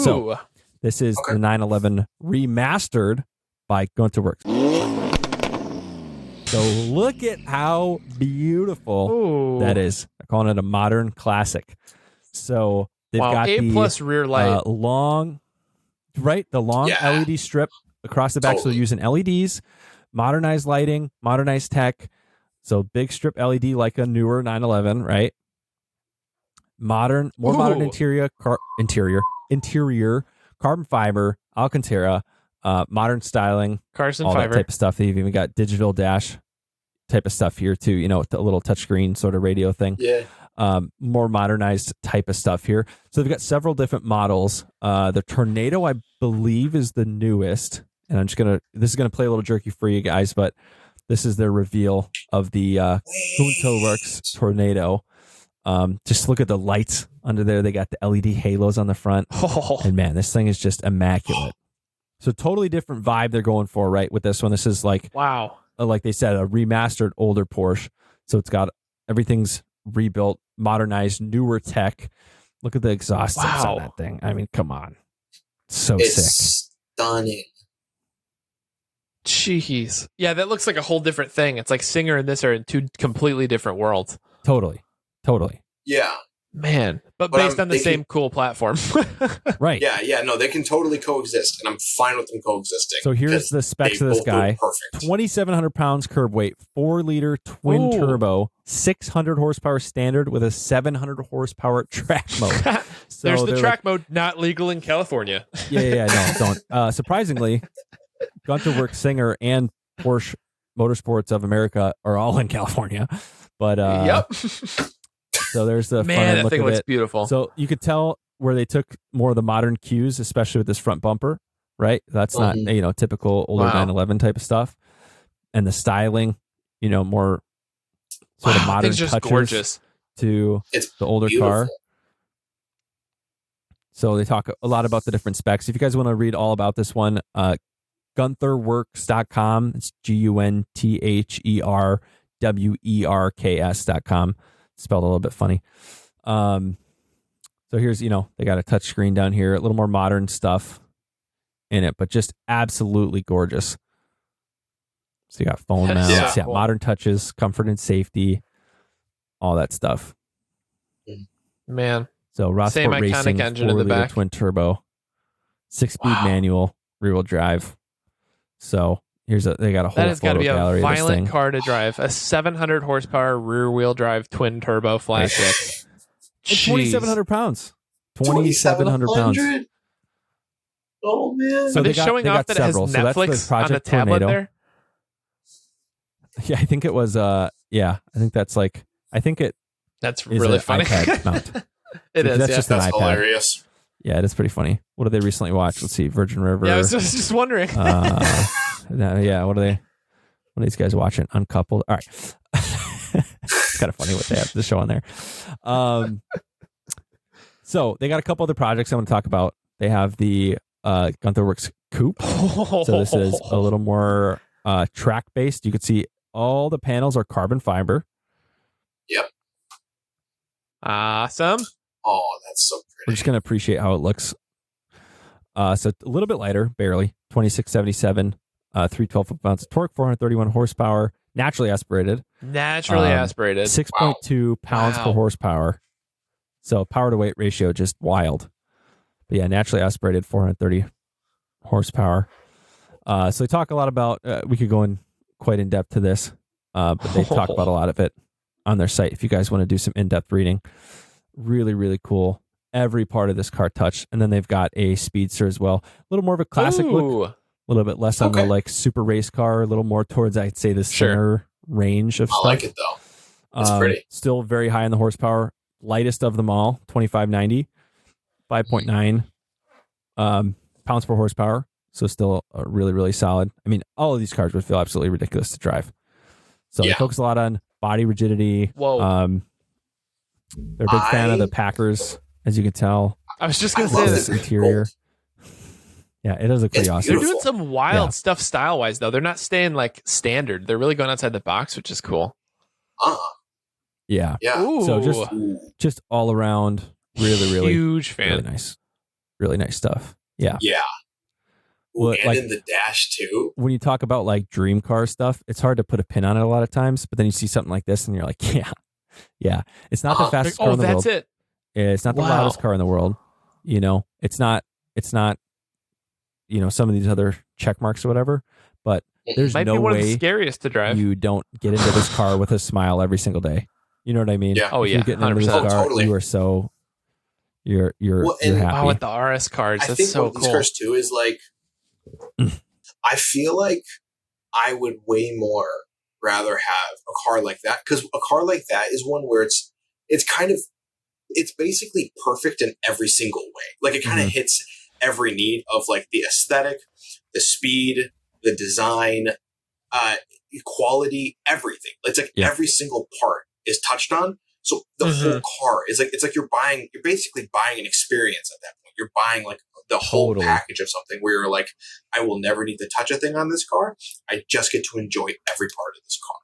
So this is the 911 remastered by Guntherwerks. So look at how beautiful that is. I'm calling it a modern classic. So they've got A+ rear light. the long LED strip across the back. So they're using LEDs, modernized lighting, modernized tech. So big strip LED like a newer 911, right? More modern interior, carbon fiber, Alcantara, modern styling, all that type of stuff. They've even got digital dash type of stuff here too, with the little touchscreen sort of radio thing. Yeah. More modernized type of stuff here. So they've got several different models. The Tornado, I believe, is the newest. And this is gonna play a little jerky for you guys, but this is their reveal of the Guntherwerks Tornado. Just look at the lights under there. They got the LED halos on the front. And man, this thing is just immaculate. So totally different vibe they're going for, right? With this one, this is like, wow. Like they said, a remastered older Porsche. So it's got everything's rebuilt, modernized, newer tech. Look at the exhaust tips on that thing. I mean, come on. So it's sick. Stunning. Jeez. Yeah, that looks like a whole different thing. It's like Singer and this are in two completely different worlds. Totally. Yeah. Man, but based on the same cool platform. Right. Yeah. No, they can totally coexist, and I'm fine with them coexisting. So here's the specs of this guy. 2,700 pounds curb weight, 4-liter twin turbo, 600 horsepower standard with a 700 horsepower track mode. So there's the track mode not legal in California. Yeah, no, don't. Surprisingly, Guntherwerks, Singer, and Porsche Motorsports of America are all in California. But yep. So there's the man, that look thing of looks it. beautiful. So you could tell where they took more of the modern cues, especially with this front bumper, right? That's not typical older 911 type of stuff, and the styling, more sort of modern just touches gorgeous to the older car. So they talk a lot about the different specs. If you guys want to read all about this one, Guntherwerks.com. It's GUNTHERWERKS.com. Spelled a little bit funny. So here's, they got a touch screen down here, a little more modern stuff in it, but just absolutely gorgeous. So you got phone mounts, cool. Modern touches, comfort and safety, all that stuff. Man. So Rossport Racing, engine in the back, twin turbo, 6-speed manual, rear-wheel drive. So they got a whole that has got to be a violent car to drive. A 700 horsepower rear-wheel drive twin turbo flagship. 2,700 pounds. 2,700 pounds. Oh man! So they're showing off that it has Netflix on the tablet there. Yeah, I think it was. I think that's like. That's really funny. iPad mount. It is. That's just an iPad. Hilarious. Yeah, it is pretty funny. What did they recently watch? Let's see, Virgin River. Yeah, I was just wondering. What are these guys watching? Uncoupled. All right. It's kind of funny what they have to show on there. So they got a couple other projects I want to talk about. They have the Guntherwerks Coupe. So this is a little more track based. You can see all the panels are carbon fiber. Yep. Awesome. Oh, that's so pretty. We're just going to appreciate how it looks. So a little bit lighter, barely. 2677, 312 foot-pounds of torque, 431 horsepower, naturally aspirated. 6.2 pounds per horsepower. So power to weight ratio, just wild. But yeah, naturally aspirated, 430 horsepower. So they talk a lot about, we could go in quite in depth to this, but they talk about a lot of it on their site. If you guys want to do some in-depth reading, really, really cool. Every part of this car touched. And then they've got a speedster as well. A little more of a classic look, a little bit less on the like super race car, a little more towards, I'd say, the center range of stuff. I like it though. It's pretty. Still very high in the horsepower. Lightest of them all, 2590, 5.9 pounds per horsepower. So still really, really solid. I mean, all of these cars would feel absolutely ridiculous to drive. So they focus a lot on body rigidity. Whoa. They're a big fan of the Packers, as you can tell. I was just going to say this interior. Yeah, it does look pretty awesome. They're doing some wild stuff style-wise, though. They're not staying like standard. They're really going outside the box, which is cool. Yeah. Yeah. So just all around, really, really huge fan. Really nice. really nice stuff. Yeah. Yeah. Ooh, Well, and like- in the dash too. When you talk about like dream car stuff, it's hard to put a pin on it a lot of times, but then you see something like this and you're like, yeah. It's not the Uh-huh. fastest car in the that's world. it. It's not the Wow. loudest car in the world. It's not, some of these other check marks or whatever, but there's Might no be one of the way scariest to drive. you don't get into this car with a smile every single day. You know what I mean? Yeah. Oh, If yeah, you're getting into this 100%. car, Totally. you are so, you're Well, and- happy. Wow, with the RS cards, I that's think so one of these cool. cars too is like, I feel like I would way more rather have a car like that, because a car like that is one where it's basically perfect in every single way. Like it kind of hits every need of like the aesthetic, the speed, the design, quality, everything. It's like every single part is touched on. So the whole car is like, it's like you're basically buying an experience at that point. You're buying like the whole package of something where you're like, I will never need to touch a thing on this car. I just get to enjoy every part of this car.